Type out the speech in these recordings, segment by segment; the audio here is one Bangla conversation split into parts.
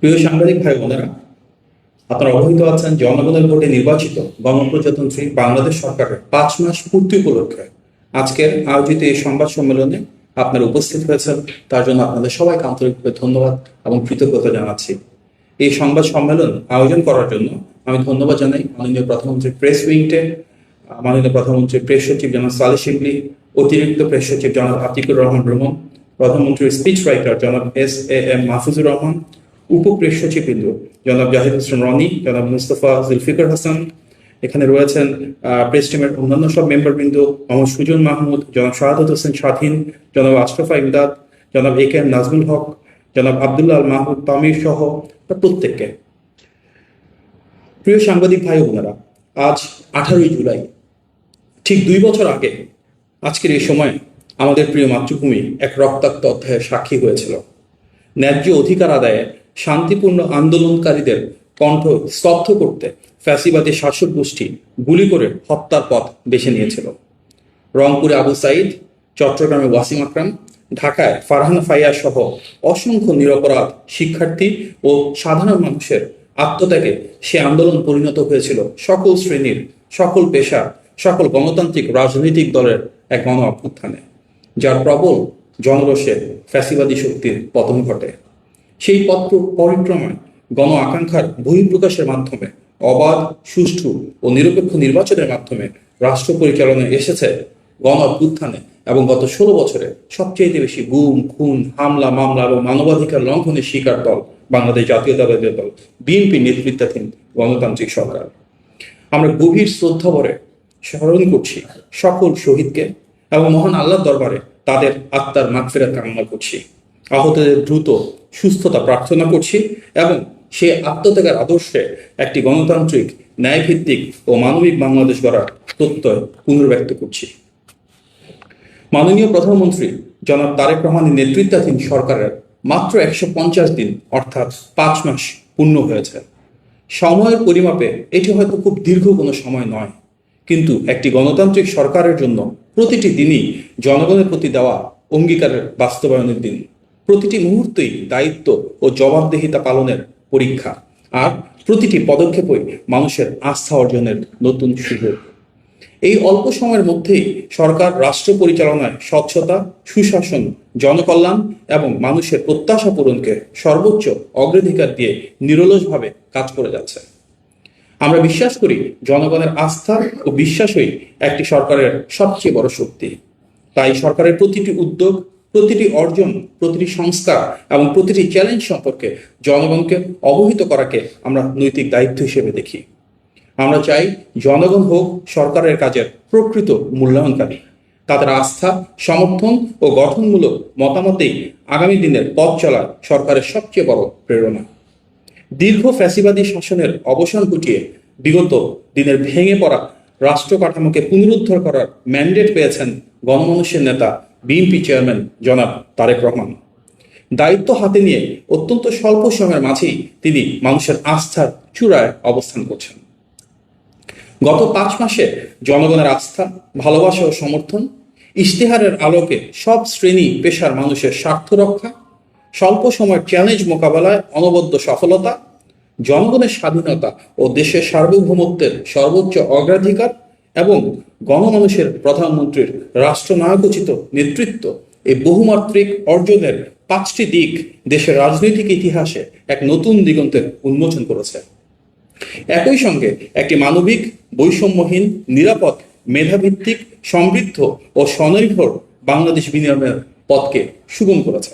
প্রিয় সাংবাদিক ভাই বোনেরা, আপনারা অবহিত আছেন জনগণের ভোটে নির্বাচিত গণপ্রজাতন্ত্রী বাংলাদেশ সরকারের 5 মাস পূর্তি উপলক্ষে আজকের আয়োজিত এই সংবাদ সম্মেলনে আপনারা উপস্থিত হয়েছেন। তার জন্য আপনাদের সবাইকে আন্তরিকভাবে ধন্যবাদ এবং কৃতজ্ঞতা জানাচ্ছি। এই সংবাদ সম্মেলন আয়োজন করার জন্য আমি ধন্যবাদ জানাই মাননীয় প্রধানমন্ত্রীর প্রেস উইংকে, মাননীয় প্রধানমন্ত্রীর প্রেস সচিব জনাব সালেহ শিবলি, অতিরিক্ত প্রেস সচিব জনাব আতিকুর রহমান রুমন, প্রধানমন্ত্রীর স্পিচ রাইটার জনাব SAM মাহফুজুর রহমান, উপ প্রেস সচিববৃন্দ জনাব জাহিদ হোসেন রনি, জনাব মুস্তফা জুলফিকার হাসান, এখানে রয়েছেন প্রেস টিমের অন্যান্য সব মেম্বারবৃন্দ, মোহাম্মদ সুজন মাহমুদ, জনাব শাহাদত হোসেন স্বাধীন, জনাব আশরাফা ইমদাদ, জনাব AKM নাজমুল হক, জনাব আব্দুল্লাহ আল মাহমুদ তামির সহ প্রত্যেককে। প্রিয় সাংবাদিক ভাই বোনেরা, আজ 18ই জুলাই, ঠিক 2 বছর আগে আজকের এই সময় আমাদের প্রিয় মাতৃভূমি এক রক্তাক্ত অধ্যায়ের সাক্ষী হয়েছিল। ন্যায্য অধিকার আদায়ে শান্তিপূর্ণ আন্দোলনকারীদের কণ্ঠ স্তব্ধ করতে ফ্যাসিবাদী শাসক গোষ্ঠী গুলি করে হত্যার পথ বেছে নিয়েছিল। রংপুরে আবু সাইদ, চট্টগ্রামে ওয়াসিম আকরাম, ঢাকায় ফারহান ফাইয়া সহ অসংখ্য নিরপরাধ শিক্ষার্থী ও সাধারণ মানুষের আত্মত্যাগে সে আন্দোলন পরিণত হয়েছিল সকল শ্রেণীর, সকল পেশা, সকল গণতান্ত্রিক রাজনৈতিক দলের এক গণ অভ্যুত্থানে, যার প্রবল জনরোষে ফ্যাসিবাদী শক্তির পতন ঘটে। সেই পথ পরিক্রমায় গণ আকাঙ্ক্ষার বহিঃপ্রকাশের মাধ্যমে অবাধ, সুষ্ঠু ও নিরপেক্ষ নির্বাচনের মাধ্যমে রাষ্ট্র পরিচালনায় এসেছে গণ অভ্যুত্থানে এবং গত 16 বছরে সবচেয়ে বেশি গুম, খুন, হামলা, মামলা এবং মানবাধিকার লঙ্ঘনের শিকার দল বাংলাদেশ জাতীয়তাবাদী দল BNP নেতৃত্বাধীন গণতান্ত্রিক সরকার। আমরা গভীর শ্রদ্ধা ভরে স্মরণ করছি সকল শহীদকে এবং মহান আল্লাহর দরবারে তাদের আত্মার মাগফিরাত কামনা করছি। আহতদের দ্রুত সুস্থতা প্রার্থনা করছি এবং সে আত্মত্যাগের আদর্শে একটি গণতান্ত্রিক, ন্যায়ভিত্তিক ও মানবিক বাংলাদেশ গড়ার প্রত্যয় পুনর্ব্যক্ত করছি। মাননীয় প্রধানমন্ত্রী জনাব তারেক রহমানের নেতৃত্বাধীন সরকারের মাত্র 150 দিন অর্থাৎ 5 মাস পূর্ণ হয়েছে। সময়ের পরিমাপে এটি হয়তো খুব দীর্ঘ কোনো সময় নয়, কিন্তু একটি গণতান্ত্রিক সরকারের জন্য প্রতিটি দিনই জনগণের প্রতি দেওয়া অঙ্গীকারের বাস্তবায়নের দিন। প্রতিটি মুহূর্তেই দায়িত্ব ও জবাবদিহিতা পালনের পরীক্ষা, আর প্রতিটি পদক্ষেপই মানুষের আস্থা অর্জনের নতুন সুযোগ। এই অল্প সময়ের মধ্যেই সরকার রাষ্ট্র পরিচালনায় স্বচ্ছতা, সুশাসন, জনকল্যাণ এবং মানুষের প্রত্যাশা পূরণকে সর্বোচ্চ অগ্রাধিকার দিয়ে নিরলসভাবে কাজ করে যাচ্ছে। আমরা বিশ্বাস করি জনগণের আস্থা ও বিশ্বাসই একটি সরকারের সবচেয়ে বড় শক্তি। তাই সরকারের প্রতিটি উদ্যোগ, প্রতিটি অর্জন, প্রতিটি সংস্কার এবং প্রতিটি চ্যালেঞ্জ সম্পর্কে জনগণকে অবহিত করাকে আমরা নৈতিক দায়িত্ব হিসেবে দেখি। আমরা চাই জনগণ হোক সরকারের কাজের প্রকৃত মূল্যায়নকারী। তাদের আস্থা, সমর্থন ও গঠনমূলক মতামতেই আগামী দিনের পথ চলা সরকারের সবচেয়ে বড় প্রেরণা। দীর্ঘ ফ্যাসিবাদী শাসনের অবসান ঘটিয়ে বিগত দিনের ভেঙে পড়া রাষ্ট্র কাঠামোকে পুনরুদ্ধার করার ম্যান্ডেট পেয়েছেন গণমানুষের নেতা BNP চেয়ারম্যান জনাব তারেক রহমান। দায়িত্ব হাতে নিয়ে অত্যন্ত স্বল্প সময়ের মাঝেই তিনি মানুষের আস্থার চূড়ায় অবস্থান করছেন। গত 5 মাসে জনগণের আস্থা, ভালোবাসা ও সমর্থন, ইশতেহারের আলোকে সব শ্রেণী পেশার মানুষের স্বার্থ রক্ষা, স্বল্প সময়ের চ্যালেঞ্জ মোকাবেলায় অনবদ্য সফলতা, জনগণের স্বাধীনতা ও দেশের সার্বভৌমত্বের সর্বোচ্চ অগ্রাধিকার এবং গণমানুষের প্রধানমন্ত্রীর রাষ্ট্রনায়কোচিত নেতৃত্ব, এই বহুমাত্রিক অর্জনের 5টি দিক দেশের রাজনৈতিক ইতিহাসে এক নতুন দিগন্তের উন্মোচন করেছে। একই সঙ্গে একটি মানবিক, বৈষম্যহীন, নিরাপদ, মেধাভিত্তিক, সমৃদ্ধ ও স্বনির্ভর বাংলাদেশ বিনির্মাণের পথকে সুগম করেছে।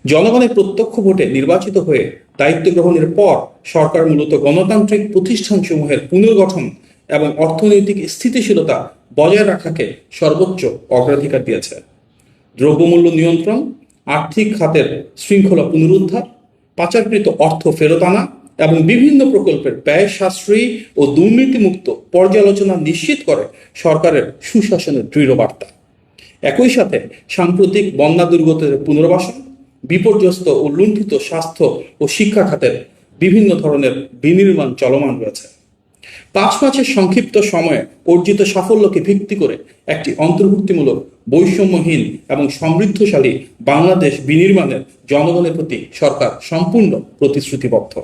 জনগণের প্রত্যক্ষ ভোটে নির্বাচিত হয়ে দায়িত্ব গ্রহণের পর সরকার মূলত গণতান্ত্রিক প্রতিষ্ঠানসমূহের পুনর্গঠন এবং অর্থনৈতিক স্থিতিশীলতা বজায় রাখাকে সর্বোচ্চ অগ্রাধিকার দিয়েছে। দ্রব্যমূল্য নিয়ন্ত্রণ, আর্থিক খাতের শৃঙ্খলা পুনরুদ্ধার, পাচারকৃত অর্থ ফেরত আনা এবং বিভিন্ন প্রকল্পের ব্যয় সাশ্রয়ী ও দুর্নীতিমুক্ত পর্যালোচনা নিশ্চিত করে সরকারের সুশাসনের দৃঢ় বার্তা। একই সাথে সাম্প্রতিক বন্যা দুর্গতদের পুনর্বাসন, বিপর্যস্ত ও লুণ্ঠিত স্বাস্থ্য ও শিক্ষা খাতের বিভিন্ন ধরনের বিনির্মাণ চলমান রয়েছে। 5 মাসের সংক্ষিপ্ত সময়ে অর্জিত সাফল্যকে ভিত্তি করে একটি অন্তর্ভুক্তিমূলক, বৈষম্যহীন এবং সমৃদ্ধশালী বাংলাদেশ বিনির্মাণের জনগণের প্রতি সরকার সম্পূর্ণ প্রতিশ্রুতিবদ্ধ।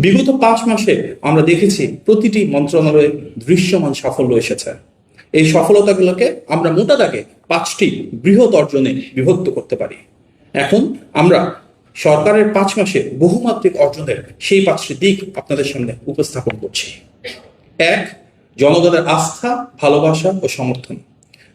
বিগত 5 মাসে আমরা দেখেছি প্রতিটি মন্ত্রণালয়ে দৃশ্যমান সাফল্য এসেছে। এই সফলতাগুলোকে আমরা মোটা দাগে 5টি বৃহৎ অর্জনে বিভক্ত করতে পারি। এখন আমরা সরকারের 5 মাসে বহুমাত্রিক অর্জনের সেই 5টি দিক আপনাদের সামনে উপস্থাপন করছি। 1. জনগণের আস্থা, ভালোবাসা ও সমর্থন।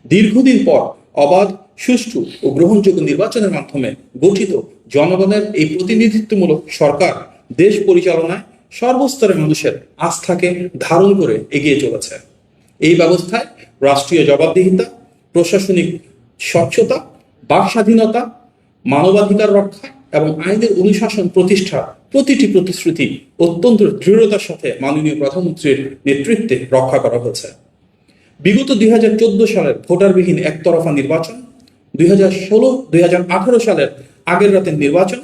দীর্ঘদিন পর অবাধ, সুষ্ঠু ও গ্রহণযোগ্য নির্বাচনের মাধ্যমে গঠিত জনগণের এই প্রতিনিধিত্বমূলক সরকার দেশ পরিচালনায় সর্বস্তরের মানুষের আস্থাকে ধারণ করে এগিয়ে চলেছে। এই ব্যবস্থায় রাষ্ট্রীয় জবাবদিহিতা, প্রশাসনিক স্বচ্ছতা, বাক স্বাধীনতা, মানবাধিকার রক্ষা এবং আইনের অনুশাসন প্রতিষ্ঠা প্রতিটি প্রতিশ্রুতি অত্যন্ত দৃঢ়তার সাথে মাননীয় প্রধানমন্ত্রীর নেতৃত্বে রক্ষা করা হয়েছে। বিগত 2014 সালের ভোটারবিহীন একতরফা নির্বাচন, 2018 সালের আগের রাতের নির্বাচন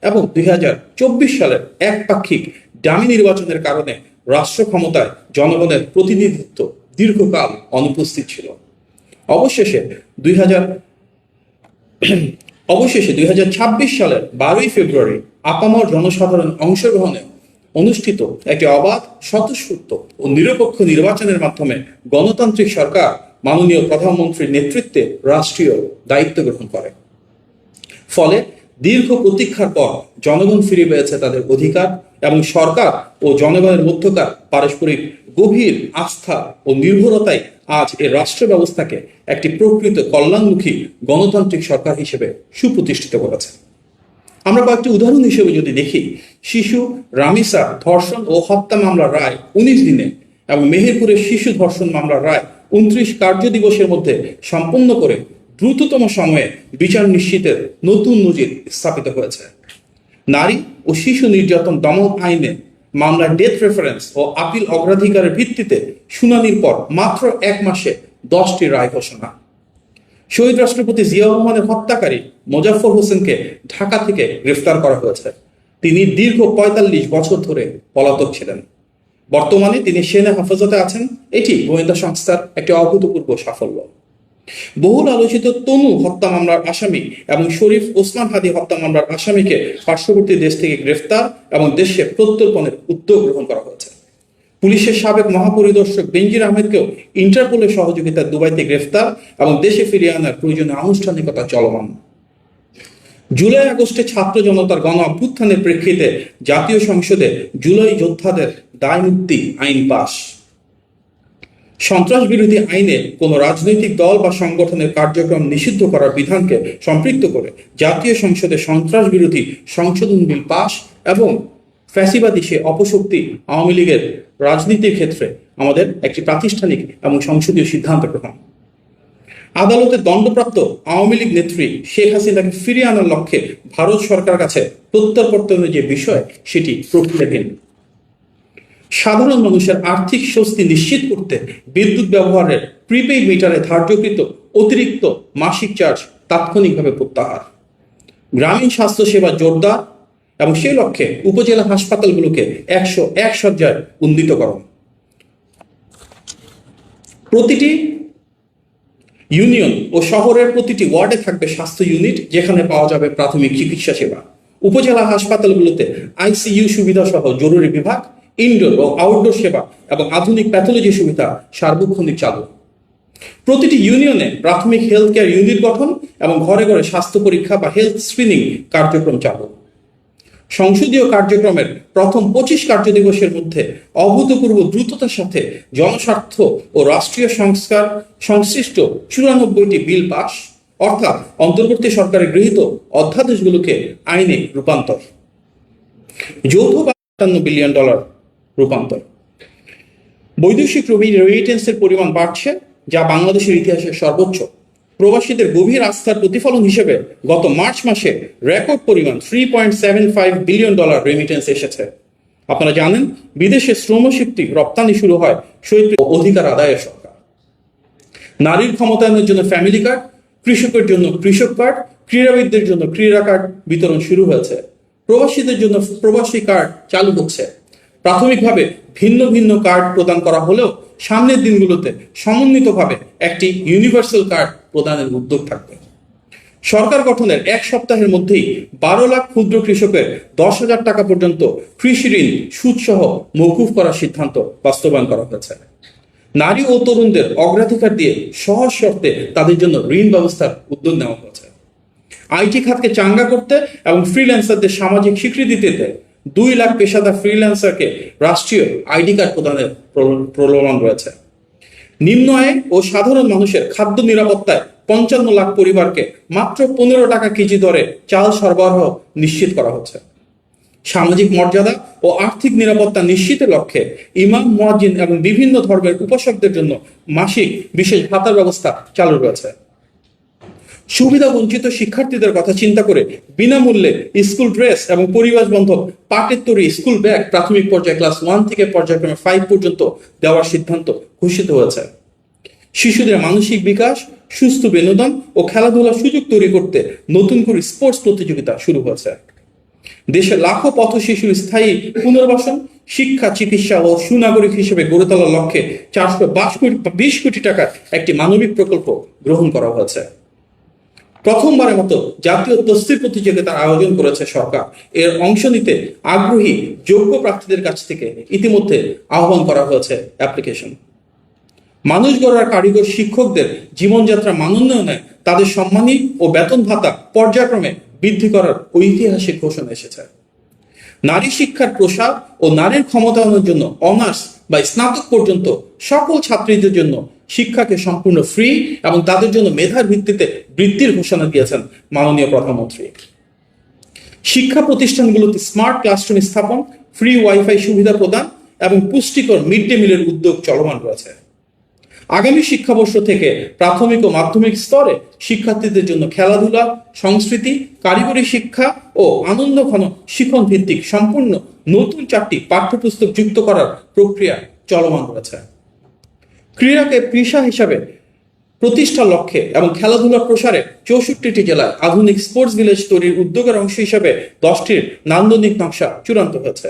এবং 2024 সালের একপাক্ষিক ডামি নির্বাচনের কারণে রাষ্ট্র ক্ষমতায় জনগণের প্রতিনিধিত্ব দীর্ঘকাল অনুপস্থিত ছিল। অবশেষে 2026 সালের 12 ফেব্রুয়ারি আপামর জনসাধারণ অংশগ্রহণে অনুষ্ঠিত একটি অবাধ, স্বতঃস্ফূর্ত ও নিরপেক্ষ নির্বাচনের মাধ্যমে গণতান্ত্রিক সরকার মাননীয় প্রধানমন্ত্রীর নেতৃত্বে রাষ্ট্রীয় দায়িত্ব গ্রহণ করে। ফলে দীর্ঘ প্রতীক্ষার পর জনগণ ফিরে পেয়েছে তাদের অধিকার এবং সরকার ও জনগণের মধ্যকার পারস্পরিক গভীর আস্থা ও নির্ভরতাই আজ এই রাষ্ট্র ব্যবস্থাকে একটি প্রকৃত কল্যাণমুখী গণতান্ত্রিক সরকার হিসেবে সুপ্রতিষ্ঠিত করেছে। আমরা কয়েকটি উদাহরণ হিসেবে যদি দেখি, শিশু রামিসা ধর্ষণ ও হত্যা মামলার রায় 19 দিনে এবং মেহেরপুরের শিশু ধর্ষণ মামলার রায় 29 কার্য দিবসের মধ্যে সম্পন্ন করে দ্রুততম সময়ে বিচার নিশ্চিতের নতুন নজির স্থাপিত হয়েছে। নারী ও শিশু নির্যাতন দমন আইনে মামলার ডেথ রেফারেন্স ও আপিল অগ্রাধিকারের ভিত্তিতে শুনানির পর মাত্র 1 মাসে 10টি রায় ঘোষণা। শহীদ রাষ্ট্রপতি জিয়াউর রহমানের হত্যাকারী মোজাফফর হোসেনকে ঢাকা থেকে গ্রেফতার করা হয়েছে। তিনি দীর্ঘ 45 বছর ধরে পলাতক ছিলেন। বর্তমানে তিনি সেনা হেফাজতে আছেন। এটি গোয়েন্দা সংস্থার একটি অভূতপূর্ব সাফল্য। বহুল আলোচিত তনু হত্যা মামলার আসামি এবং শরীফ ওসমান হাদি হত্যা মামলার আসামিকে পার্শ্ববর্তী দেশ থেকে গ্রেফতার এবং দেশে প্রত্যর্পণের উদ্যোগ গ্রহণ করা হয়েছে। পুলিশের সাবেক মহাপরিদর্শক বেনজির আহমেদকেও ইন্টারপোলের সহযোগিতায় দুবাইতে গ্রেফতার এবং দেশে ফিরিয়ে আনার প্রয়োজনীয় আনুষ্ঠানিকতা চলমান। জুলাই আগস্টে ছাত্র জনতার গণ অভ্যুত্থানের প্রেক্ষিতে জাতীয় সংসদে জুলাই যোদ্ধাদের দায়মুক্তি আইন পাস। সন্ত্রাস বিরোধী আইনে কোন রাজনৈতিক দল বা সংগঠনের কার্যক্রম নিষিদ্ধ করার বিধানকে সম্পৃক্ত করে জাতীয় সংসদে সন্ত্রাস বিরোধী সংশোধন বিল পাস এবং ফ্যাসিবাদী সে অপশক্তি আওয়ামী লীগের রাজনীতির ক্ষেত্রে আমাদের একটি প্রাতিষ্ঠানিক এবং সংসদীয় সিদ্ধান্ত গ্রহণ। আদালতে দণ্ডপ্রাপ্ত আওয়ামী লীগ নেত্রী শেখ হাসিনাকে ফিরিয়ে আনার লক্ষ্যে ভারত সরকার কাছে প্রত্যর্পণের যে বিষয় সেটি প্রক্রিয়াধীন। সাধারণ মানুষের আর্থিক স্বস্তি নিশ্চিত করতে বিদ্যুৎ ব্যবহারের প্রিপেইড মিটারে ধার্যকৃত অতিরিক্ত মাসিক চার্জ তাৎক্ষণিকভাবে প্রত্যাহার। গ্রামীণ স্বাস্থ্যসেবা জোরদার এবং সেই লক্ষ্যে উপজেলা হাসপাতালগুলোকে 101 শয্যায় উন্নীতকরণ। প্রতিটি ইউনিয়ন ও শহরের প্রতিটি ওয়ার্ডে থাকবে স্বাস্থ্য ইউনিট, যেখানে পাওয়া যাবে প্রাথমিক চিকিৎসা সেবা। উপজেলা হাসপাতালগুলোতে আইসিইউ সুবিধা সহ জরুরি বিভাগ, ইনডোর ও আউটডোর সেবা এবং আধুনিক প্যাথোলজি সুবিধা সার্বক্ষণিক চালু। প্রতিটি ইউনিয়নে প্রাথমিক হেলথ কেয়ার ইউনিট গঠন এবং ঘরে ঘরে স্বাস্থ্য পরীক্ষা বা হেলথ স্ক্রিনিং কার্যক্রম চালু। সংসদীয় কার্যক্রমের প্রথম 25 কার্য দিবসের মধ্যে অভূতপূর্ব দ্রুততার সাথে জনস্বার্থ ও রাষ্ট্রীয় সংস্কার সংশ্লিষ্ট 94টি বিল পাস, অর্থাৎ অন্তর্বর্তী সরকারের গৃহীত অধ্যাদেশগুলোকে আইনে রূপান্তর। যৌথ $58 বিলিয়ন রূপান্তর। বৈদেশিক রেমিটেন্সের পরিমাণ বাড়ছে, যা বাংলাদেশের ইতিহাসের সর্বোচ্চ। প্রবাসীদের গভীর আস্থার প্রতিফলন হিসেবে গত মার্চ মাসে রেকর্ড পরিমাণ $3.75 বিলিয়ন রেমিটেন্স এসেছে। আপনারা জানেন, বিদেশে শ্রমশক্তি রপ্তানি শুরু হয় শহীদ অধিকার আদায়ের সরকার। নারীর ক্ষমতায়নের জন্য ফ্যামিলি কার্ড, কৃষকের জন্য কৃষক কার্ড, ক্রীড়াবিদদের জন্য ক্রীড়া কার্ড বিতরণ শুরু হয়েছে। প্রবাসীদের জন্য প্রবাসী কার্ড চালু হচ্ছে। প্রাথমিকভাবে ভিন্ন ভিন্ন কার্ড প্রদান করা হলেও সামনের দিনগুলোতে সমন্বিতভাবে একটি ইউনিভার্সাল কার্ড প্রদানের উদ্যোগ থাকবে। সরকার গঠনের এক সপ্তাহের মধ্যেই 12 লাখ ক্ষুদ্র কৃষকের 10,000 টাকা পর্যন্ত কৃষি ঋণ সুদসহ মওকুফ করার সিদ্ধান্ত বাস্তবায়ন করা হয়েছে। নারী ও তরুণদের অগ্রাধিকার দিয়ে সহজ শর্তে তাদের জন্য ঋণ ব্যবস্থার উদ্যোগ নেওয়া হয়েছে। আইটি খাতকে চাঙ্গা করতে এবং ফ্রিল্যান্সারদের সামাজিক স্বীকৃতি দিতে 2 লাখ পেশাদার ফ্রিল্যান্সারকে রাষ্ট্রীয় আইডি কার্ড প্রদানের প্রলোভন রয়েছে। নিম্ন আয় ও সাধারণ মানুষের খাদ্য নিরাপত্তায় 55 লাখ পরিবারকে মাত্র 15 টাকা কেজি দরে চাল সরবরাহ নিশ্চিত করা হচ্ছে। সামাজিক মর্যাদা ও আর্থিক নিরাপত্তা নিশ্চিতের লক্ষ্যে ইমাম, মুয়াজ্জিন এবং বিভিন্ন ধর্মের উপাসকদের জন্য মাসিক বিশেষ ভাতার ব্যবস্থা চালু রয়েছে। সুবিধা বঞ্চিত শিক্ষার্থীদের কথা চিন্তা করে বিনামূল্যে স্কুল ড্রেস এবং পরিবেশ বান্ধব পাটের তৈরি স্কুল ব্যাগ প্রাথমিক পর্যায়ে ক্লাস 1 থেকে পর্যায়ক্রমে 5 পর্যন্ত দেওয়ার সিদ্ধান্ত ঘোষিত হয়েছে। শিশুদের মানসিক বিকাশ, সুস্থ বিনোদন ও খেলাধুলার সুযোগ তৈরি করতে নতুন করে স্পোর্টস প্রতিযোগিতা শুরু হয়েছে। দেশের লাখো পথ শিশুর স্থায়ী পুনর্বাসন, শিক্ষা, চিকিৎসা ও সুনাগরিক হিসেবে গড়ে তোলার লক্ষ্যে 420 কোটি টাকার একটি মানবিক প্রকল্প গ্রহণ করা হয়েছে। প্রথমবারের মতো জাতীয় তসবির প্রতিযোগিতার আয়োজন করেছে সরকার। এর অংশ নিতে আগ্রহী যোগ্য প্রার্থীদের কাছ থেকে ইতিমধ্যে আহ্বান করা হয়েছে অ্যাপ্লিকেশন। মানুষ গড়ার কারিগর শিক্ষকদের জীবনযাত্রা মান উন্নয়নে তাদের সম্মানী ও বেতন ভাতা পর্যায়ক্রমে বৃদ্ধি করার ঐতিহাসিক ঘোষণা এসেছে। নারী শিক্ষার প্রসার ও নারীর ক্ষমতায়নের জন্য অনার্স বা স্নাতক পর্যন্ত সকল ছাত্রীদের জন্য শিক্ষাকে সম্পূর্ণ ফ্রি এবং তাদের জন্য মেধার ভিত্তিতে বৃত্তির ঘোষণা দিয়েছেন মাননীয় প্রধানমন্ত্রী। শিক্ষা প্রতিষ্ঠানগুলোতে স্মার্ট ক্লাসরুম স্থাপন, ফ্রি ওয়াইফাই সুবিধা প্রদান এবং পুষ্টিকর মিড ডে মিলের উদ্যোগ চলমান রয়েছে। আগামী শিক্ষাবর্ষ থেকে প্রাথমিক ও মাধ্যমিক স্তরে শিক্ষার্থীদের জন্য খেলাধুলা, সংস্কৃতি, কারিগরি শিক্ষা ও আনন্দঘন শিখন ভিত্তিক সম্পূর্ণ নতুন 4টি পাঠ্যপুস্তক যুক্ত করার প্রক্রিয়া চলমান রয়েছে। ক্রীড়াকে পেশা হিসাবে প্রতিষ্ঠার লক্ষ্যে এবং খেলাধুলার প্রসারে 64টি জেলায় আধুনিক স্পোর্টস ভিলেজ তৈরির উদ্যোগের অংশ হিসাবে 10টির নান্দনিক নকশা চূড়ান্ত হয়েছে।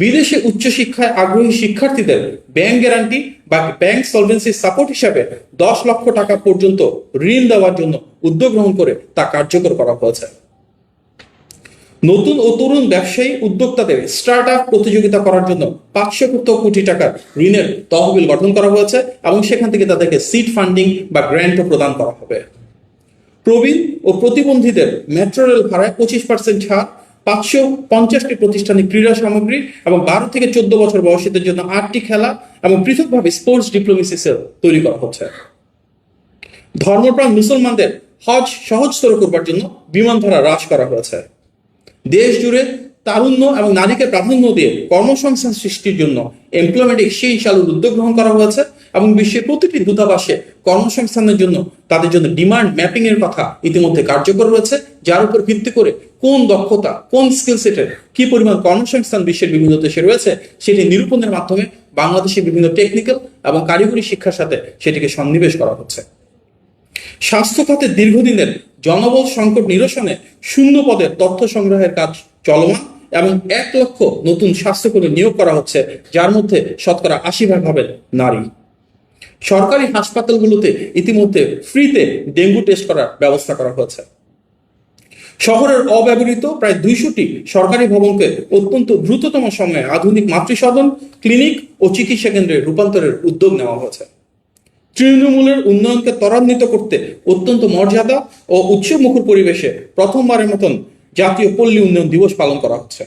বিদেশে উচ্চশিক্ষায় আগ্রহী শিক্ষার্থীদের ব্যাংক গ্যারান্টি বা ব্যাংক সলভেন্সি সাপোর্ট হিসাবে 10 লক্ষ টাকা পর্যন্ত ঋণ দেওয়ার জন্য উদ্যোগ গ্রহণ করে তা কার্যকর করা হয়েছে। নতুন ও তরুণ ব্যবসায়ী উদ্যোক্তাদের স্টার্ট আপ প্রতিযোগিতা করার জন্য 500 কোটি টাকার ঋণের তহবিল গঠন করা হয়েছে এবং সেখান থেকে তাদেরকে সিড ফান্ডিং বা গ্র্যান্টও প্রদান করা হবে। প্রবীণ ও প্রতিবন্ধীদের মেট্রো রেল ভাড়ায় 25% ছাড়, 550টি প্রতিষ্ঠানে ক্রীড়া সামগ্রী এবং 12 থেকে 14 বছর বয়সীদের জন্য 8টি খেলা এবং পৃথকভাবে স্পোর্টস ডিপ্লোমেসি সেল তৈরি করা হচ্ছে। ধর্মপ্রাণ মুসলমানদের হজ সহজতর করবার জন্য বিমান ভাড়া হ্রাস করা হয়েছে। দেশ জুড়ে তারুণ্য এবং নারীকে প্রাধান্য দিয়ে কর্মসংস্থান সৃষ্টির জন্য এমপ্লয়মেন্ট এক্সচেঞ্জ চালুর উদ্যোগ গ্রহণ করা হয়েছে এবং বিশ্বের প্রতিটি দূতাবাসে কর্মসংস্থানের জন্য তাদের জন্য ডিমান্ড ম্যাপিং এর কথা ইতিমধ্যে কার্যকর রয়েছে, যার উপর ভিত্তি করে কোন দক্ষতা, কোন স্কিল সেটের কি পরিমাণ কর্মসংস্থান বিশ্বের বিভিন্ন দেশে রয়েছে সেটি নিরূপণের মাধ্যমে বাংলাদেশের বিভিন্ন টেকনিক্যাল এবং কারিগরি শিক্ষার সাথে সেটিকে সন্নিবেশ করা হচ্ছে। স্বাস্থ্য খাতে দীর্ঘদিনের জনবল সংকট নিরসনে শূন্য পদের তথ্য সংগ্রহের কাজ চলমান এবং 1 লক্ষ নতুন স্বাস্থ্যকর্মী নিয়োগ করা হচ্ছে, যার মধ্যে শতকরা 80% হবেন নারী। সরকারি হাসপাতালগুলোতে ইতিমধ্যে ফ্রিতে ডেঙ্গু টেস্ট করার ব্যবস্থা করা হয়েছে। শহরের অব্যবহৃত প্রায় 200টি সরকারি ভবনকে অত্যন্ত দ্রুততম সময়ে আধুনিক মাতৃসদন, ক্লিনিক ও চিকিৎসা কেন্দ্রে রূপান্তরের উদ্যোগ নেওয়া হয়েছে। তৃণমূলের উন্নয়নকে ত্বরান্বিত করতে অত্যন্ত মর্যাদা ও উৎসবমুখর পরিবেশে প্রথমবারের মতন জাতীয় পল্লী উন্নয়ন দিবস পালন করা হচ্ছে।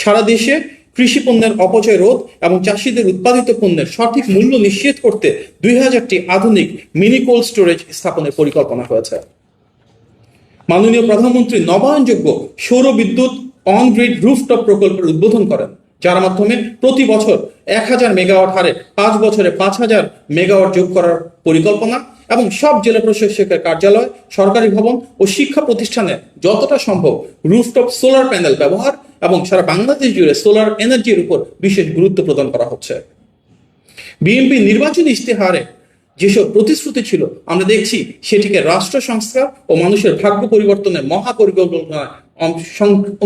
সারা দেশে কৃষি পণ্যের অপচয় রোধ এবং চাষিদের উৎপাদিত পণ্যের সঠিক মূল্য নিশ্চিত করতে 2000টি আধুনিক মিনি কোল্ড স্টোরেজ স্থাপনের পরিকল্পনা হয়েছে। মাননীয় প্রধানমন্ত্রী নবায়নযোগ্য সৌর বিদ্যুৎ অন গ্রিড রুফটপ প্রকল্পের উদ্বোধন করেন, যার মাধ্যমে প্রতি বছর 1000 মেগাওয়াট হারে 5 বছরে 5000 মেগাওয়াট যোগ করার পরিকল্পনা এবং সব জেলা প্রশাসকের কার্যালয়, সরকারি ভবন ও শিক্ষা প্রতিষ্ঠানে যতটা সম্ভব রুফটপ সোলার প্যানেল ব্যবহার এবং সারা বাংলাদেশ জুড়ে সোলার এনার্জির উপর বিশেষ গুরুত্ব প্রদান করা হচ্ছে। বিএনপি নির্বাচনী ইশতেহারে যেসব প্রতিশ্রুতি ছিল আমরা দেখছি সেটিকে রাষ্ট্র সংস্কার ও মানুষের ভাগ্য পরিবর্তনের মহা পরিকল্পনায়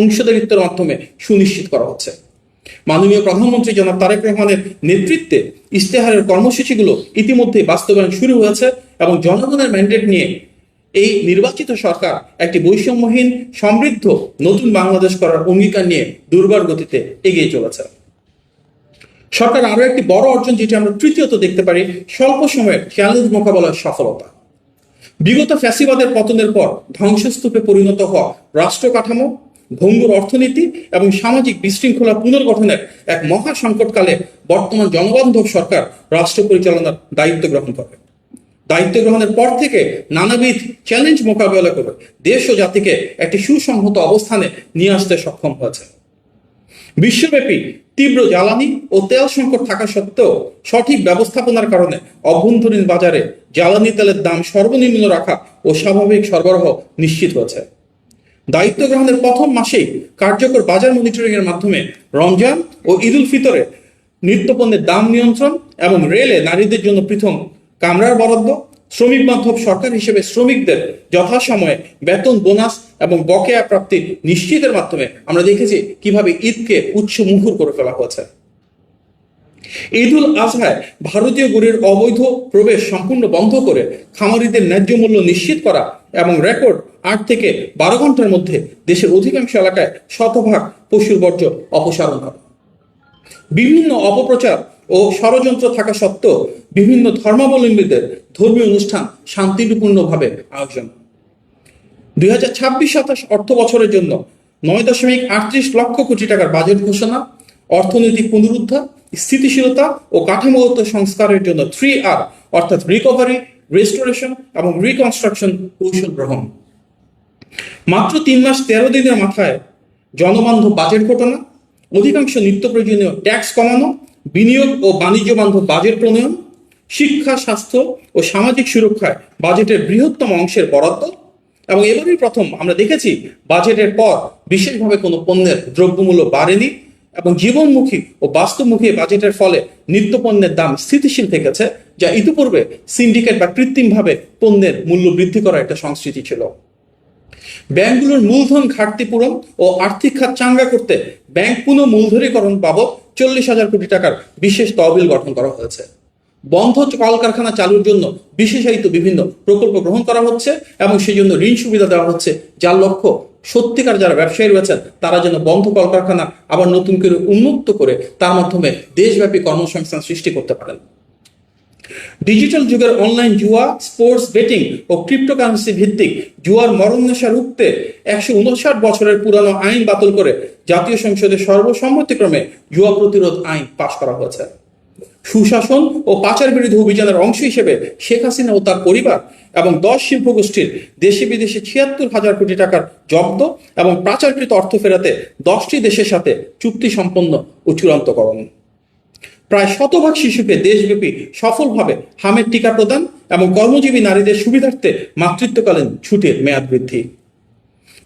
অংশদারিত্বের মাধ্যমে সুনিশ্চিত করা হচ্ছে। মাননীয় প্রধানমন্ত্রী জনাব তারেক রহমানের নেতৃত্বে ইশতেহারের কর্মসূচিগুলো ইতিমধ্যে বাস্তবায়ন শুরু হয়েছে এবং জনগণের ম্যান্ডেট নিয়ে এই নির্বাচিত সরকার একটি বৈষম্যহীন সমৃদ্ধ নতুন বাংলাদেশ করার অঙ্গীকার নিয়ে দুর্বার গতিতে এগিয়ে চলেছে। সরকার আরো একটি বড় অর্জন যেটি আমরা তৃতীয়ত দেখতে পারি, স্বল্প সময়ের চ্যালেঞ্জ মোকাবেলার সফলতা। বিগত ফ্যাসিবাদের পতনের পর ধ্বংসস্তূপে পরিণত হওয়া রাষ্ট্র কাঠামো, ভঙ্গুর অর্থনীতি এবং সামাজিক বিশৃঙ্খলা পুনর্গঠনের এক মহা সংকটকালে বর্তমান জনবান্ধব সরকার রাষ্ট্র পরিচালনার দায়িত্ব গ্রহণ করে। দায়িত্ব গ্রহণের পর থেকে নানাবিধ চ্যালেঞ্জ মোকাবেলা করে দেশ ও জাতিকে একটি সুসংহত অবস্থানে নিয়ে আসতে সক্ষম হয়েছে। বিশ্বব্যাপী তীব্র জ্বালানি ও তেল সংকট থাকা সত্ত্বেও সঠিক ব্যবস্থাপনার কারণে অভ্যন্তরীণ বাজারে জ্বালানি তেলের দাম সর্বনিম্ন রাখা ও স্বাভাবিক সরবরাহ নিশ্চিত হয়েছে। দায়িত্ব গ্রহণের প্রথম মাসেই কার্যকর বাজার মনিটরিং এর মাধ্যমে রমজান ও ঈদ উল ফিতরে নিত্যপণ্যের দাম নিয়ন্ত্রণ এবং রেলে নারীদের জন্য পৃথক কামরার বরাদ্দ, শ্রমিক বান্ধব সরকার হিসেবে শ্রমিকদের যথাসময়ে বেতন, বোনাস এবং বকেয়া প্রাপ্তি নিশ্চিতের মাধ্যমে আমরা দেখেছি কিভাবে ঈদকে উচ্চ মুখর করে ফেলা হয়েছে। ঈদ উল আজহায় ভারতীয় গরুর অবৈধ প্রবেশ সম্পূর্ণ বন্ধ করে খামারিদের ন্যায্য মূল্য নিশ্চিত করা এবং রেকর্ড 8 থেকে 12 ঘন্টার মধ্যে দেশের অধিকাংশ এলাকায় শতভাগ পশুর বর্জ্য অপসারণ করা। বিভিন্ন অপপ্রচার ও ষড়যন্ত্র থাকা সত্ত্বেও বিভিন্ন ধর্মাবলম্বীদের ধর্মীয় অনুষ্ঠান শান্তিপূর্ণভাবে আয়োজন। 2026-27 অর্থ বছরের জন্য 9.38 লক্ষ কোটি টাকার বাজেট ঘোষণা, অর্থনৈতিক পুনরুদ্ধার, স্থিতিশীলতা ও কাঠামোগত সংস্কারের জন্য 3R অর্থাৎ রিকভারি, রেস্টোরেশন এবং রিকনস্ট্রাকশন কৌশল গ্রহণ। মাত্র 3 মাস 13 দিনের মাথায় জনবান্ধব বাজেট ঘটনা, অধিকাংশ নিত্য প্রয়োজনীয় ট্যাক্স কমানো, বিনিয়োগ ও বাণিজ্য বান্ধব বাজেট প্রণয়ন, শিক্ষা, স্বাস্থ্য ও সামাজিক সুরক্ষায় বাজেটের বৃহত্তম অংশের বরাদ্দ এবং এবারই প্রথম আমরা দেখেছি বাজেটের পর বিশেষভাবে কোনো পণ্যের দ্রব্যমূল্য বাড়েনি এবং জীবনমুখী ও বাস্তবমুখী বাজেটের ফলে নিত্যপণ্যের দাম স্থিতিশীল থেকেছে, যা ইতিপূর্বে সিন্ডিকেট বা কৃত্রিমভাবে পণ্যের মূল্য বৃদ্ধি করার একটা সংস্কৃতি ছিল। ব্যাংকগুলোর মূলধন ঘাটতি পূরণ ও আর্থিক খাত চাঙ্গা করতে ব্যাংক পুনঃ মূলধনীকরণ বাবদ 40,000 কোটি টাকার বিশেষ তহবিল গঠন করা হয়েছে। বন্ধ কলকারখানা চালুর জন্য বিশেষায়িত বিভিন্ন প্রকল্প গ্রহণ করা হচ্ছে এবং সেই জন্য ঋণ সুবিধা দেওয়া হচ্ছে, যার লক্ষ্য সত্যিকার যারা ব্যবসায়ী রয়েছেন তারা যেন বন্ধ কলকারখানা আবার নতুন করে উন্মুক্ত করে তার মাধ্যমে দেশব্যাপী কর্মসংস্থান সৃষ্টি করতে পারেন। ডিজিটাল যুগের অনলাইন জুয়া, স্পোর্টস বেটিং ও ক্রিপ্টোকারেন্সি ভিত্তিক জুয়ার মরণনেশা রুখতে 159 বছরের পুরানো আইন বাতিল করে জাতীয় সংসদে সর্বসম্মতিক্রমে জুয়া প্রতিরোধ আইন পাশ করা হয়েছে। সুশাসন ও পাচার বিরোধী অভিযানের অংশ হিসেবে শেখ হাসিনা ও তার পরিবার এবং 10 শিল্প গোষ্ঠীর দেশে বিদেশে 76,000 কোটি টাকার জব্দ এবং পাচারকৃত অর্থ ফেরাতে 10টি দেশের সাথে চুক্তি সম্পন্ন ও চূড়ান্তকরণ। প্রায় 100% শিশুকে দেশব্যাপী সফলভাবে হামের টিকা প্রদান এবং কর্মজীবী নারীদের সুবিধার্থে মাতৃত্বকালীন ছুটির মেয়াদ বৃদ্ধি।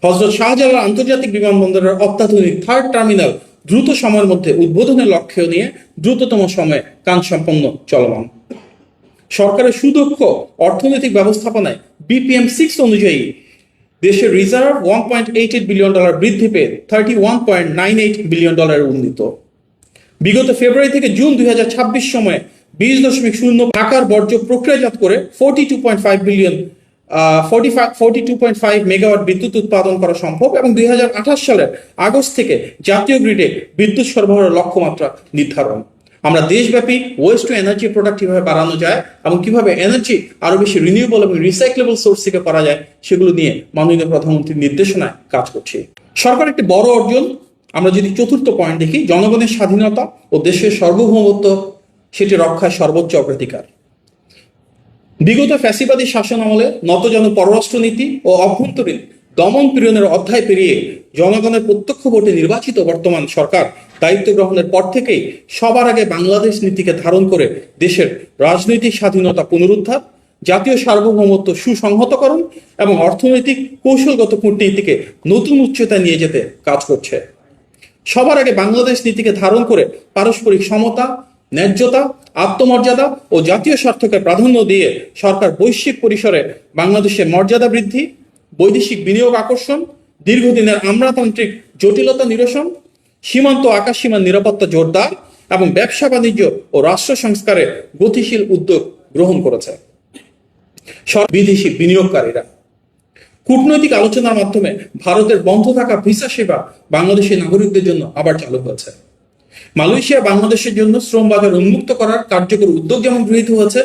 হযরত শাহজালাল আন্তর্জাতিক বিমানবন্দরের অত্যাধুনিক 3rd টার্মিনাল দ্রুত সময়ের মধ্যে উদ্বোধনের লক্ষ্য নিয়ে দ্রুততম সময়ে কাজ সম্পন্ন চলমান। সরকারের সুদক্ষ অর্থনৈতিক ব্যবস্থাপনায় BPM-6 অনুযায়ী দেশের রিজার্ভ $1.88 বিলিয়ন বৃদ্ধি পেয়ে $31.98 বিলিয়ন উন্নীত। বিগত ফেব্রুয়ারি থেকে জুন 2026 সময়ে 20.0 টাকার বর্জ্য প্রক্রিয়াজাত করে 42.5 মেগাওয়াট বিদ্যুৎ উৎপাদন করা সম্ভব এবং 2028 সালের আগস্ট থেকে জাতীয় গ্রিডে বিদ্যুৎ সরবরাহের লক্ষ্যমাত্রা নির্ধারণ। আমরা দেশব্যাপী ওয়েস্ট টু এনার্জি প্রোডাক্ট কিভাবে বাড়ানো যায় এবং কিভাবে এনার্জি আরো বেশি রিনিউয়েবল এবং রিসাইক্লেবল সোর্স থেকে করা যায় সেগুলো নিয়ে মাননীয় প্রধানমন্ত্রীর নির্দেশনায় কাজ করছি। সরকার একটি বড় অর্জন আমরা যদি চতুর্থ পয়েন্ট দেখি, জনগণের স্বাধীনতা ও দেশের সার্বভৌমত্ব সেটি রক্ষায় সর্বোচ্চ অগ্রাধিকার। বিগত ফ্যাসিবাদী শাসন আমলে নতজন পররাষ্ট্রনীতি ও অভ্যন্তরীণ দমন পীড়নের অধ্যায় পেরিয়ে জনগণের প্রত্যক্ষ ভোটে নির্বাচিত বর্তমান সরকার দায়িত্ব গ্রহণের পর থেকেই সবার আগে বাংলাদেশ নীতিকে ধারণ করে দেশের রাজনৈতিক স্বাধীনতা পুনরুদ্ধার, জাতীয় সার্বভৌমত্ব সুসংহতকরণ এবং অর্থনৈতিক কৌশলগত কূটনীতিকে নতুন উচ্চতায় নিয়ে যেতে কাজ করছে। সবার আগে বাংলাদেশ নীতিকে ধারণ করে পারস্পরিক সমতা, ন্যায্যতা, আত্মমর্যাদা ও জাতীয় স্বার্থকে প্রাধান্য দিয়ে সরকার বৈশ্বিক পরিসরে বাংলাদেশের মর্যাদা বৃদ্ধি, বৈদেশিক বিনিয়োগ আকর্ষণ, দীর্ঘদিনের আমলাতান্ত্রিক জটিলতা নিরসন, সীমান্ত আকাশসীমার নিরাপত্তা জোরদার এবং ব্যবসা বাণিজ্য ও রাষ্ট্র সংস্কারে গতিশীল উদ্যোগ গ্রহণ করেছে। বিদেশি বিনিয়োগকারীরা কূটনৈতিক আলোচনার মাধ্যমে ভারতের বন্ধ থাকা ভিসা সেবা বাংলাদেশি নাগরিকদের জন্য আবার চালু হয়েছে। মালয়েশিয়া বাংলাদেশের জন্য শ্রম বাজার উন্মুক্ত করার কার্যকর উদ্যোগ যেমন গৃহীত হয়েছে,